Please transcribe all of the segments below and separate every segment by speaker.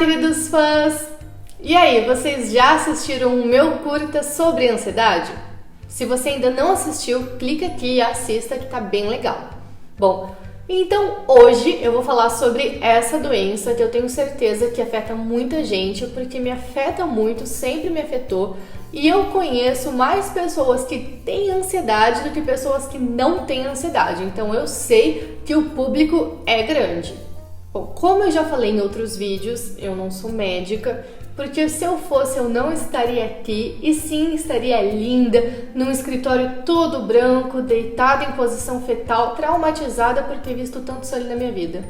Speaker 1: queridos fãs! E aí, vocês já assistiram o meu curta sobre ansiedade? Se você ainda não assistiu, clica aqui e assista que tá bem legal. Bom, então hoje eu vou falar sobre essa doença que eu tenho certeza que afeta muita gente, porque me afeta muito, sempre me afetou, e eu conheço mais pessoas que têm ansiedade do que pessoas que não têm ansiedade, então eu sei que o público é grande. Bom, como eu já falei em outros vídeos, eu não sou médica, porque se eu fosse eu não estaria aqui, e sim estaria linda, num escritório todo branco, deitada em posição fetal, traumatizada por ter visto tanto sol na minha vida.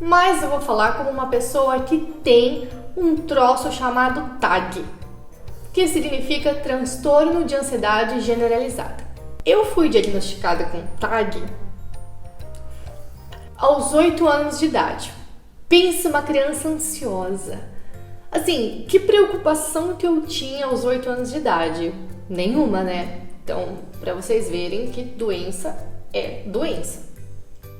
Speaker 1: Mas eu vou falar como uma pessoa que tem um troço chamado TAG, que significa transtorno de ansiedade generalizada. Eu fui diagnosticada com TAG aos 8 anos de idade. Pensa uma criança ansiosa. Assim, que preocupação que eu tinha aos 8 anos de idade? Nenhuma, né? Então, pra vocês verem que doença é doença.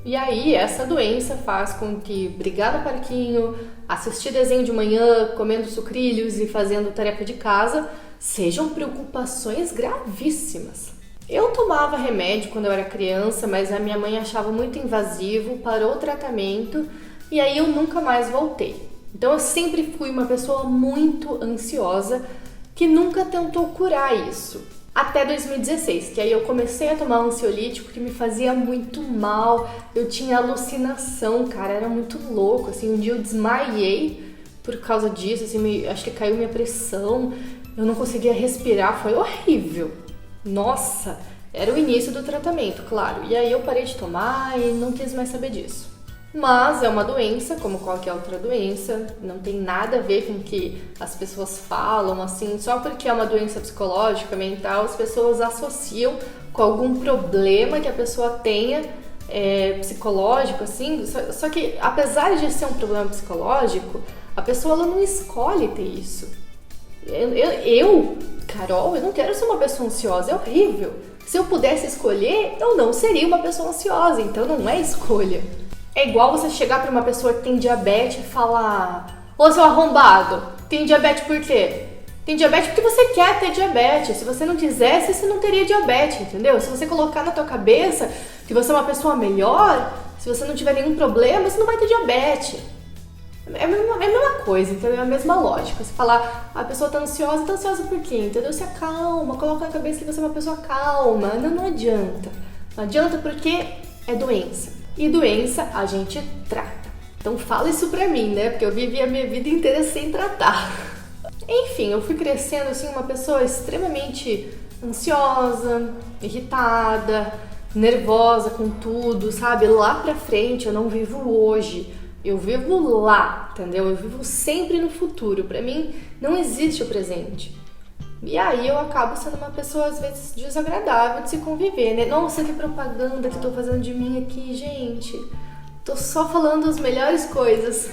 Speaker 1: E aí, essa doença faz com que brigar no parquinho, assistir desenho de manhã, comendo sucrilhos e fazendo tarefa de casa sejam preocupações gravíssimas. Eu tomava remédio quando eu era criança, mas a minha mãe achava muito invasivo, parou o tratamento e aí eu nunca mais voltei. Então eu sempre fui uma pessoa muito ansiosa que nunca tentou curar isso. Até 2016, que aí eu comecei a tomar ansiolítico que me fazia muito mal. Eu tinha alucinação, cara, era muito louco. Assim, um dia eu desmaiei por causa disso, assim, acho que caiu minha pressão. Eu não conseguia respirar, foi horrível. Nossa, era o início do tratamento, claro. E aí eu parei de tomar e não quis mais saber disso. Mas é uma doença, como qualquer outra doença, não tem nada a ver com o que as pessoas falam, assim, só porque é uma doença psicológica, mental, as pessoas associam com algum problema que a pessoa tenha psicológico, assim, só que apesar de ser um problema psicológico, a pessoa ela não escolhe ter isso. Carol, eu não quero ser uma pessoa ansiosa, é horrível. Se eu pudesse escolher, eu não seria uma pessoa ansiosa, então não é escolha. É igual você chegar pra uma pessoa que tem diabetes e falar: ô, seu arrombado, tem diabetes por quê? Tem diabetes porque você quer ter diabetes. Se você não quisesse, você não teria diabetes, entendeu? Se você colocar na tua cabeça que você é uma pessoa melhor, se você não tiver nenhum problema, você não vai ter diabetes. É a mesma coisa, entendeu? É a mesma lógica. Você falar, a pessoa tá ansiosa por quê? Entendeu? Se acalma, coloca na cabeça que você é uma pessoa calma. Não adianta. Não adianta porque é doença. E doença a gente trata. Então fala isso pra mim, né? Porque eu vivi a minha vida inteira sem tratar. Enfim, eu fui crescendo assim uma pessoa extremamente ansiosa, irritada, nervosa com tudo, sabe? Lá pra frente eu não vivo hoje. Eu vivo lá, entendeu? Eu vivo sempre no futuro. Pra mim não existe o presente. E aí eu acabo sendo uma pessoa, às vezes, desagradável de se conviver, né? Nossa, que propaganda que eu tô fazendo de mim aqui, gente. Tô só falando as melhores coisas.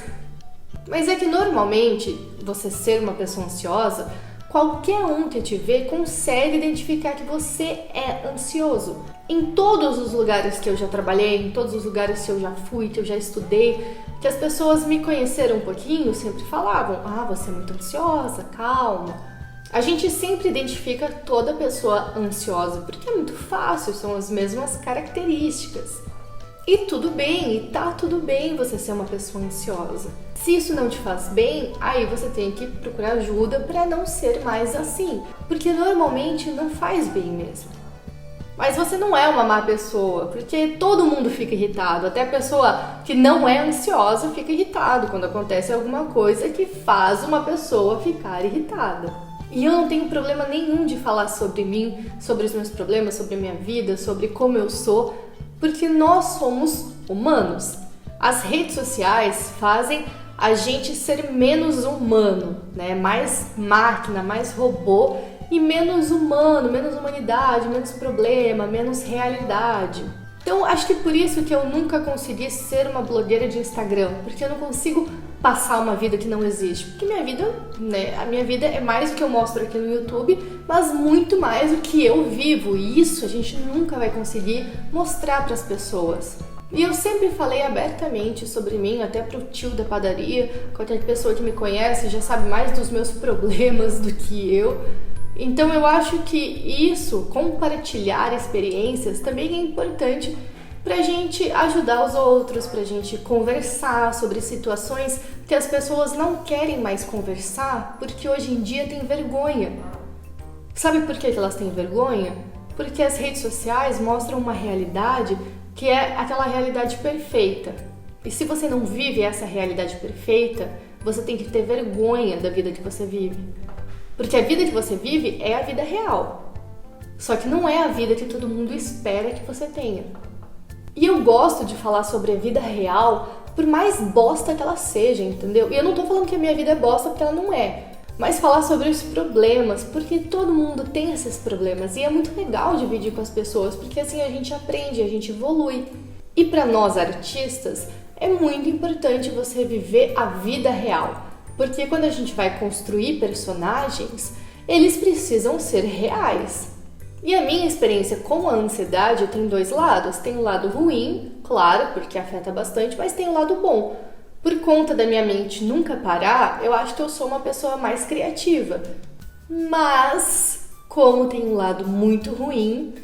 Speaker 1: Mas é que, normalmente, você ser uma pessoa ansiosa, qualquer um que te vê consegue identificar que você é ansioso. Em todos os lugares que eu já trabalhei, em todos os lugares que eu já fui, que eu já estudei, que as pessoas me conheceram um pouquinho, sempre falavam: ah, você é muito ansiosa, calma. A gente sempre identifica toda pessoa ansiosa, porque é muito fácil, são as mesmas características. E tudo bem, e tá tudo bem você ser uma pessoa ansiosa. Se isso não te faz bem, aí você tem que procurar ajuda para não ser mais assim, porque normalmente não faz bem mesmo. Mas você não é uma má pessoa, porque todo mundo fica irritado, até a pessoa que não é ansiosa fica irritado quando acontece alguma coisa que faz uma pessoa ficar irritada. E eu não tenho problema nenhum de falar sobre mim, sobre os meus problemas, sobre a minha vida, sobre como eu sou, porque nós somos humanos. As redes sociais fazem a gente ser menos humano, né? Mais máquina, mais robô e menos humano, menos humanidade, menos problema, menos realidade. Então, acho que por isso que eu nunca consegui ser uma blogueira de Instagram, porque eu não consigo passar uma vida que não existe. Porque minha vida, né, a minha vida é mais do que eu mostro aqui no YouTube, mas muito mais do que eu vivo. E isso a gente nunca vai conseguir mostrar para as pessoas. E eu sempre falei abertamente sobre mim, até pro tio da padaria. Qualquer pessoa que me conhece já sabe mais dos meus problemas do que eu. Então eu acho que isso, compartilhar experiências, também é importante pra gente ajudar os outros, pra gente conversar sobre situações que as pessoas não querem mais conversar porque hoje em dia tem vergonha. Sabe por que elas têm vergonha? Porque as redes sociais mostram uma realidade que é aquela realidade perfeita. E se você não vive essa realidade perfeita, você tem que ter vergonha da vida que você vive. Porque a vida que você vive é a vida real. Só que não é a vida que todo mundo espera que você tenha. E eu gosto de falar sobre a vida real, por mais bosta que ela seja, entendeu? E eu não tô falando que a minha vida é bosta porque ela não é. Mas falar sobre os problemas, porque todo mundo tem esses problemas. E é muito legal dividir com as pessoas, porque assim a gente aprende, a gente evolui. E para nós artistas, é muito importante você viver a vida real. Porque quando a gente vai construir personagens, eles precisam ser reais. E a minha experiência com a ansiedade tem dois lados. Tem o lado ruim, claro, porque afeta bastante, mas tem o lado bom. Por conta da minha mente nunca parar, eu acho que eu sou uma pessoa mais criativa. Mas, como tem um lado muito ruim,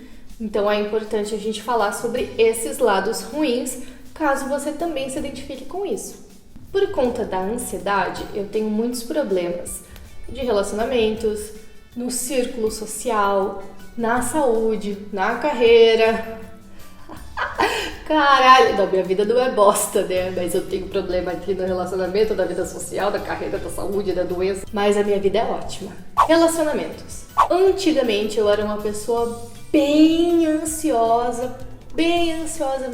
Speaker 1: então é importante a gente falar sobre esses lados ruins, caso você também se identifique com isso. Por conta da ansiedade, eu tenho muitos problemas de relacionamentos, no círculo social, na saúde, na carreira. Caralho, não, minha vida não é bosta, né? Mas eu tenho problema aqui no relacionamento, na vida social, na carreira, da saúde, da doença. Mas a minha vida é ótima. Relacionamentos. Antigamente eu era uma pessoa bem ansiosa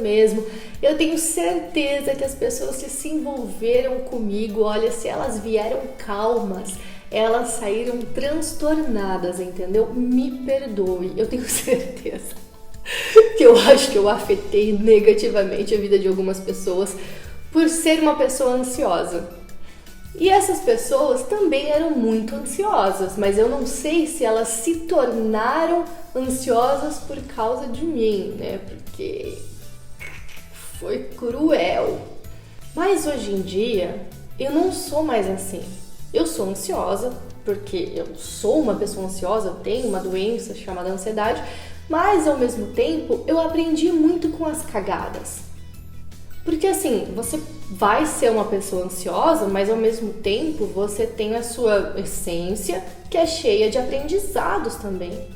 Speaker 1: mesmo. Eu tenho certeza que as pessoas que se envolveram comigo, olha, se elas vieram calmas, elas saíram transtornadas, entendeu? Me perdoe, eu tenho certeza que eu acho que eu afetei negativamente a vida de algumas pessoas por ser uma pessoa ansiosa. E essas pessoas também eram muito ansiosas, mas eu não sei se elas se tornaram ansiosas por causa de mim, né? Porque foi cruel. Mas hoje em dia, eu não sou mais assim. Eu sou ansiosa, porque eu sou uma pessoa ansiosa, eu tenho uma doença chamada ansiedade, mas ao mesmo tempo eu aprendi muito com as cagadas. Porque assim, você vai ser uma pessoa ansiosa, mas ao mesmo tempo você tem a sua essência que é cheia de aprendizados também.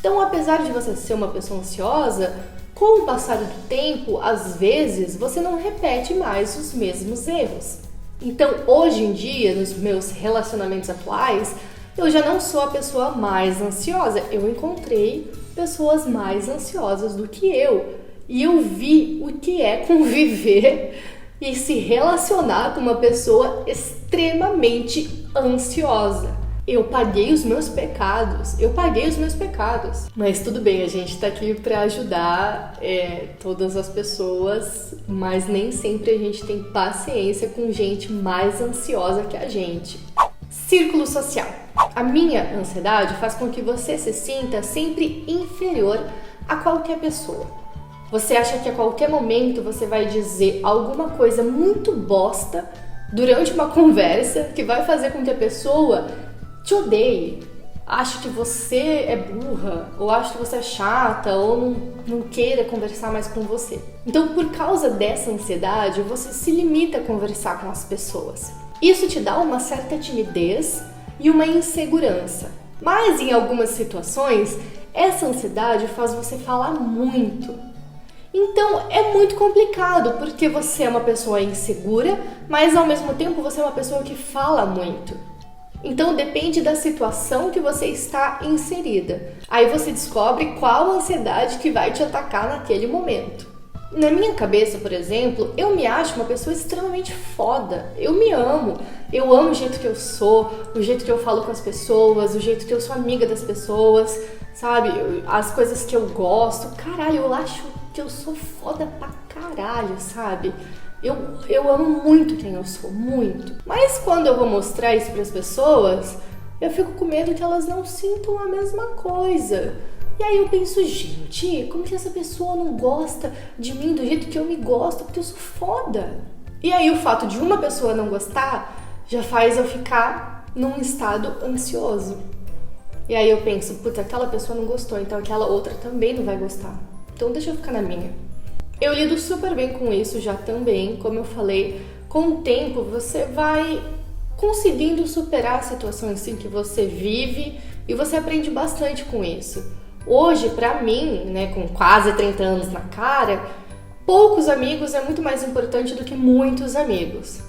Speaker 1: Então, apesar de você ser uma pessoa ansiosa, com o passar do tempo, às vezes você não repete mais os mesmos erros. Então, hoje em dia, nos meus relacionamentos atuais, eu já não sou a pessoa mais ansiosa. Eu encontrei pessoas mais ansiosas do que eu. E eu vi o que é conviver e se relacionar com uma pessoa extremamente ansiosa. Eu paguei os meus pecados. Mas tudo bem, a gente tá aqui pra ajudar todas as pessoas, mas nem sempre a gente tem paciência com gente mais ansiosa que a gente. Círculo social. A minha ansiedade faz com que você se sinta sempre inferior a qualquer pessoa. Você acha que a qualquer momento você vai dizer alguma coisa muito bosta durante uma conversa que vai fazer com que a pessoa te odeie, ache que você é burra, ou ache que você é chata, ou não queira conversar mais com você. Então, por causa dessa ansiedade, você se limita a conversar com as pessoas. Isso te dá uma certa timidez e uma insegurança. Mas em algumas situações, essa ansiedade faz você falar muito. Então é muito complicado, porque você é uma pessoa insegura, mas ao mesmo tempo você é uma pessoa que fala muito. Então depende da situação que você está inserida. Aí você descobre qual ansiedade que vai te atacar naquele momento. Na minha cabeça, por exemplo, eu me acho uma pessoa extremamente foda. Eu me amo. Eu amo o jeito que eu sou, o jeito que eu falo com as pessoas, o jeito que eu sou amiga das pessoas, sabe? As coisas que eu gosto. Caralho, eu acho que eu sou foda pra caralho, sabe? Eu amo muito quem eu sou, muito. Mas quando eu vou mostrar isso pras pessoas, eu fico com medo que elas não sintam a mesma coisa. E aí eu penso, gente, como que essa pessoa não gosta de mim do jeito que eu me gosto? Porque eu sou foda. E aí o fato de uma pessoa não gostar já faz eu ficar num estado ansioso. E aí eu penso, puta, aquela pessoa não gostou, então aquela outra também não vai gostar. Então deixa eu ficar na minha. Eu lido super bem com isso já também, como eu falei, com o tempo você vai conseguindo superar situações assim que você vive e você aprende bastante com isso. Hoje, pra mim, né, com quase 30 anos na cara, poucos amigos é muito mais importante do que muitos amigos.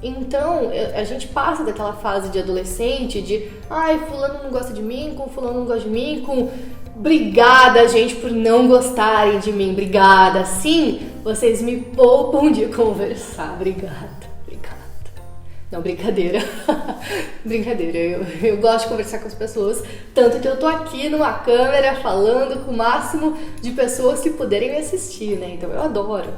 Speaker 1: Então, a gente passa daquela fase de adolescente, de ai, fulano não gosta de mim, com fulano não gosta de mim, com obrigada, gente, por não gostarem de mim, obrigada. Sim, vocês me poupam de conversar, obrigada. Não, brincadeira. Brincadeira, eu gosto de conversar com as pessoas, tanto que eu tô aqui numa câmera falando com o máximo de pessoas que puderem me assistir, né? Então eu adoro.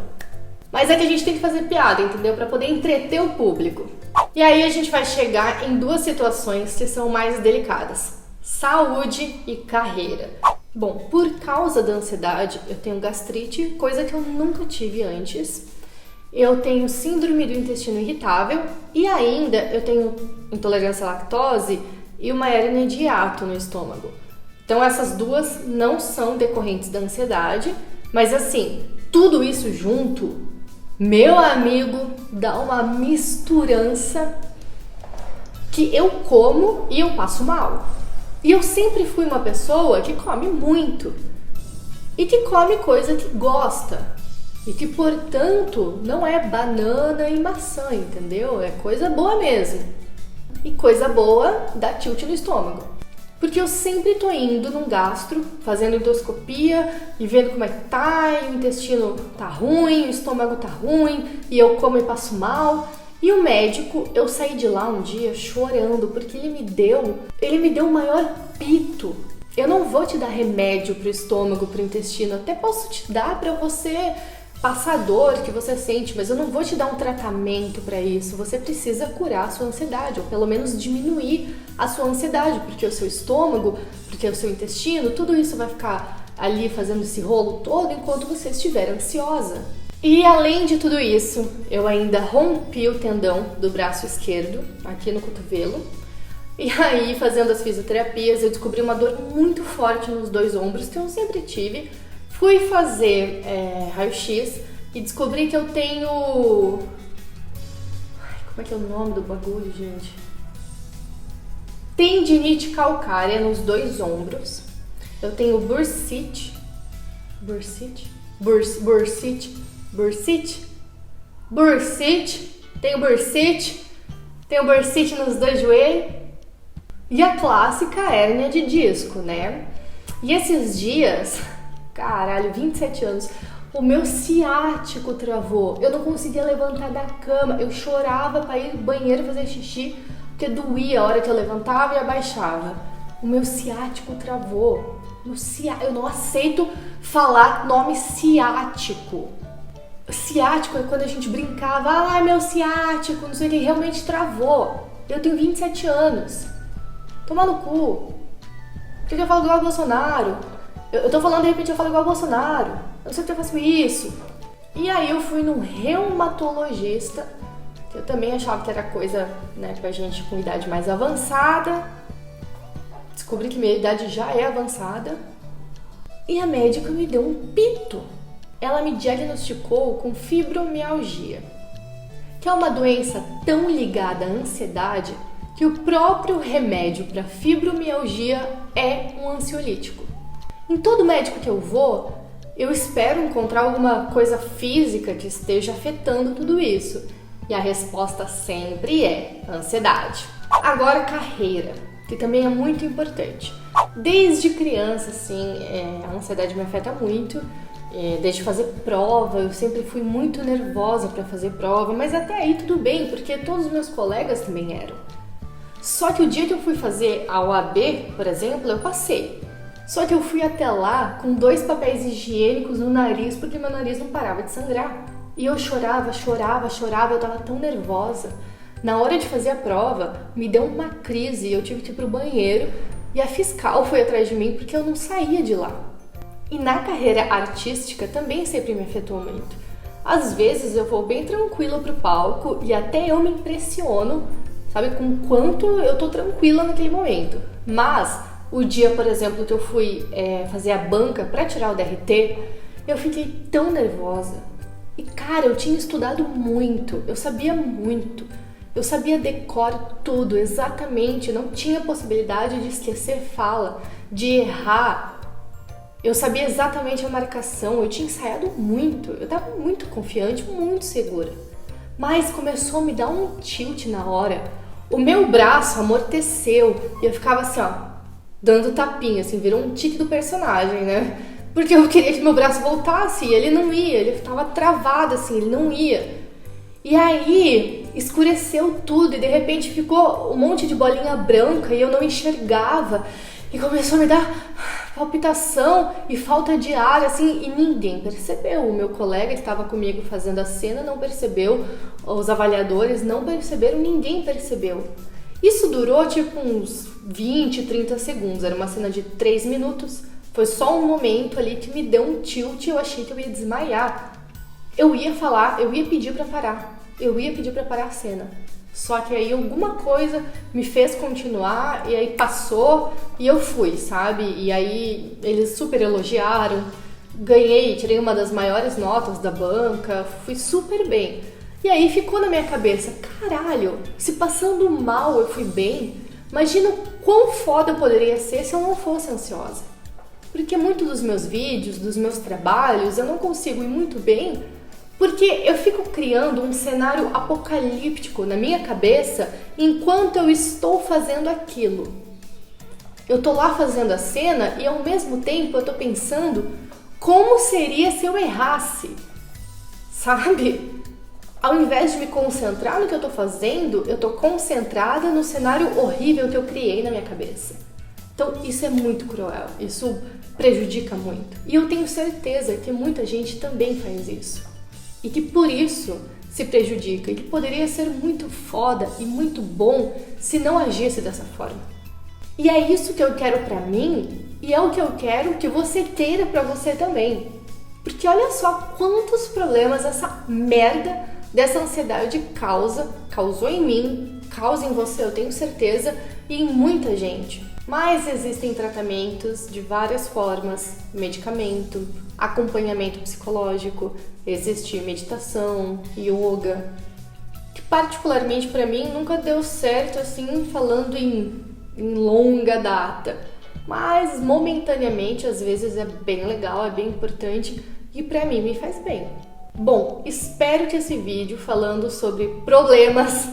Speaker 1: Mas é que a gente tem que fazer piada, entendeu? Pra poder entreter o público. E aí a gente vai chegar em duas situações que são mais delicadas: saúde e carreira. Bom, por causa da ansiedade, eu tenho gastrite, coisa que eu nunca tive antes. Eu tenho síndrome do intestino irritável e ainda eu tenho intolerância à lactose e uma hérnia de hiato no estômago. Então essas duas não são decorrentes da ansiedade, mas assim, tudo isso junto, meu amigo, dá uma misturança que eu como e eu passo mal. E eu sempre fui uma pessoa que come muito e que come coisa que gosta. E que, portanto, não é banana e maçã, entendeu? É coisa boa mesmo. E coisa boa dá tilt no estômago. Porque eu sempre tô indo num gastro, fazendo endoscopia e vendo como é que tá, e o intestino tá ruim, o estômago tá ruim, e eu como e passo mal. E o médico, eu saí de lá um dia chorando, porque ele me deu o maior pito. Eu não vou te dar remédio pro estômago, pro intestino, até posso te dar pra você passar a dor que você sente, mas eu não vou te dar um tratamento para isso. Você precisa curar a sua ansiedade, ou pelo menos diminuir a sua ansiedade, porque o seu estômago, porque o seu intestino, tudo isso vai ficar ali fazendo esse rolo todo enquanto você estiver ansiosa. E além de tudo isso, eu ainda rompi o tendão do braço esquerdo, aqui no cotovelo. E aí, fazendo as fisioterapias, eu descobri uma dor muito forte nos dois ombros, que eu sempre tive. Fui fazer raio-x e descobri que eu tenho... Como é que é o nome do bagulho, gente? Tendinite calcária nos dois ombros. Eu tenho bursite. Bursite? Bursite? Bursite? Bursite? Tenho bursite. Tenho bursite nos dois joelhos. E a clássica hérnia de disco, né? E esses dias... Caralho, 27 anos, o meu ciático travou, eu não conseguia levantar da cama, eu chorava pra ir no banheiro fazer xixi, porque doía a hora que eu levantava e abaixava. O meu ciático travou, eu não aceito falar nome ciático. Ciático é quando a gente brincava, ah, meu ciático, não sei o que, realmente travou. Eu tenho 27 anos, toma no cu, por que eu falo igual a Bolsonaro? Eu tô falando, de repente eu falo igual ao Bolsonaro. Eu não sei porque eu faço isso. E aí eu fui num reumatologista, que eu também achava que era coisa, né, pra gente com idade mais avançada. Descobri que minha idade já é avançada. E a médica me deu um pito. Ela me diagnosticou com fibromialgia, que é uma doença tão ligada à ansiedade que o próprio remédio para fibromialgia é um ansiolítico. Em todo médico que eu vou, eu espero encontrar alguma coisa física que esteja afetando tudo isso. E a resposta sempre é ansiedade. Agora, carreira, que também é muito importante. Desde criança, assim, a ansiedade me afeta muito. Desde fazer prova, eu sempre fui muito nervosa para fazer prova, mas até aí tudo bem, porque todos os meus colegas também eram. Só que o dia que eu fui fazer a OAB, por exemplo, eu passei. Só que eu fui até lá com 2 papéis higiênicos no nariz, porque meu nariz não parava de sangrar. E eu chorava, eu tava tão nervosa. Na hora de fazer a prova, me deu uma crise, eu tive que ir pro banheiro E a fiscal foi atrás de mim porque eu não saía de lá. E na carreira artística também sempre me afetou muito. Às vezes eu vou bem tranquila pro palco e até eu me impressiono, sabe, com o quanto eu tô tranquila naquele momento. Mas o dia, por exemplo, que eu fui fazer a banca pra tirar o DRT, eu fiquei tão nervosa. E cara, eu tinha estudado muito, eu sabia muito. Eu sabia decor tudo, exatamente, não tinha possibilidade de esquecer fala, de errar. Eu sabia exatamente a marcação, eu tinha ensaiado muito, eu estava muito confiante, muito segura. Mas começou a me dar um tilt na hora. O meu braço amorteceu e eu ficava assim, ó, dando tapinha, assim, virou um tique do personagem, né? Porque eu queria que meu braço voltasse e ele não ia, ele estava travado assim, ele não ia. E aí escureceu tudo e de repente ficou um monte de bolinha branca e eu não enxergava. E começou a me dar palpitação e falta de ar, assim, e ninguém percebeu. O meu colega que estava comigo fazendo a cena não percebeu, os avaliadores não perceberam, ninguém percebeu. Isso durou tipo uns 20, 30 segundos, era uma cena de 3 minutos. Foi só um momento ali que me deu um tilt e eu achei que eu ia desmaiar. Eu ia falar, eu ia pedir pra parar. Eu ia pedir pra parar a cena. Só que aí alguma coisa me fez continuar e aí passou e eu fui, sabe? E aí eles super elogiaram, ganhei, tirei uma das maiores notas da banca, fui super bem. E aí ficou na minha cabeça, caralho, se passando mal eu fui bem, imagina o quão foda eu poderia ser se eu não fosse ansiosa. Porque muitos dos meus vídeos, dos meus trabalhos, eu não consigo ir muito bem porque eu fico criando um cenário apocalíptico na minha cabeça enquanto eu estou fazendo aquilo. Eu tô lá fazendo a cena e ao mesmo tempo eu tô pensando como seria se eu errasse, sabe? Ao invés de me concentrar no que eu tô fazendo, eu tô concentrada no cenário horrível que eu criei na minha cabeça. Então isso é muito cruel, isso prejudica muito. E eu tenho certeza que muita gente também faz isso. E que por isso se prejudica, e que poderia ser muito foda e muito bom se não agisse dessa forma. E é isso que eu quero pra mim, e é o que eu quero que você queira pra você também. Porque olha só quantos problemas essa merda dessa ansiedade causou em mim, causa em você, eu tenho certeza, e em muita gente. Mas existem tratamentos de várias formas, medicamento, acompanhamento psicológico, existe meditação, yoga, que particularmente para mim nunca deu certo assim, falando em longa data, mas momentaneamente às vezes é bem legal, é bem importante e para mim me faz bem. Bom, espero que esse vídeo falando sobre problemas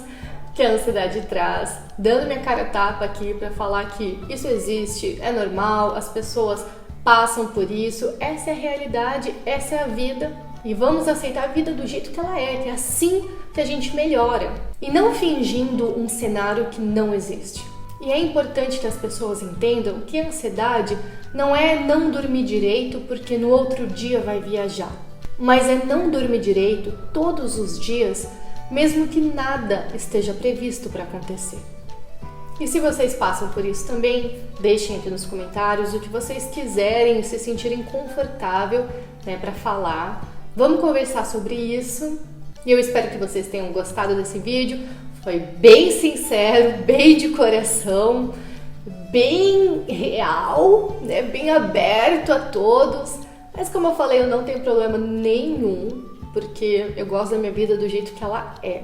Speaker 1: que a ansiedade traz, dando minha cara a tapa aqui para falar que isso existe, é normal, as pessoas passam por isso, essa é a realidade, essa é a vida e vamos aceitar a vida do jeito que ela é, que é assim que a gente melhora e não fingindo um cenário que não existe. E é importante que as pessoas entendam que a ansiedade não é não dormir direito porque no outro dia vai viajar, mas é não dormir direito todos os dias mesmo que nada esteja previsto para acontecer. E se vocês passam por isso também, deixem aqui nos comentários o que vocês quiserem, se sentirem confortável, né, para falar. Vamos conversar sobre isso. E eu espero que vocês tenham gostado desse vídeo. Foi bem sincero, bem de coração, bem real, né, bem aberto a todos. Mas como eu falei, eu não tenho problema nenhum, porque eu gosto da minha vida do jeito que ela é.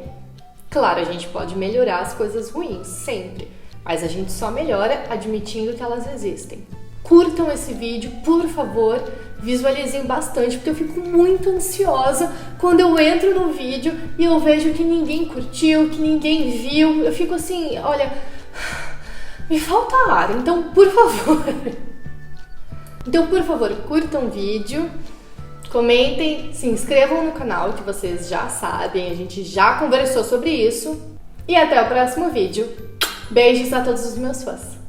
Speaker 1: Claro, a gente pode melhorar as coisas ruins, sempre. Mas a gente só melhora admitindo que elas existem. Curtam esse vídeo, por favor, visualizem bastante, porque eu fico muito ansiosa quando eu entro no vídeo e eu vejo que ninguém curtiu, que ninguém viu. Eu fico assim, olha, me falta ar, então por favor. Então, por favor, curtam o vídeo. Comentem, se inscrevam no canal, que vocês já sabem, a gente já conversou sobre isso. E até o próximo vídeo. Beijos a todos os meus fãs.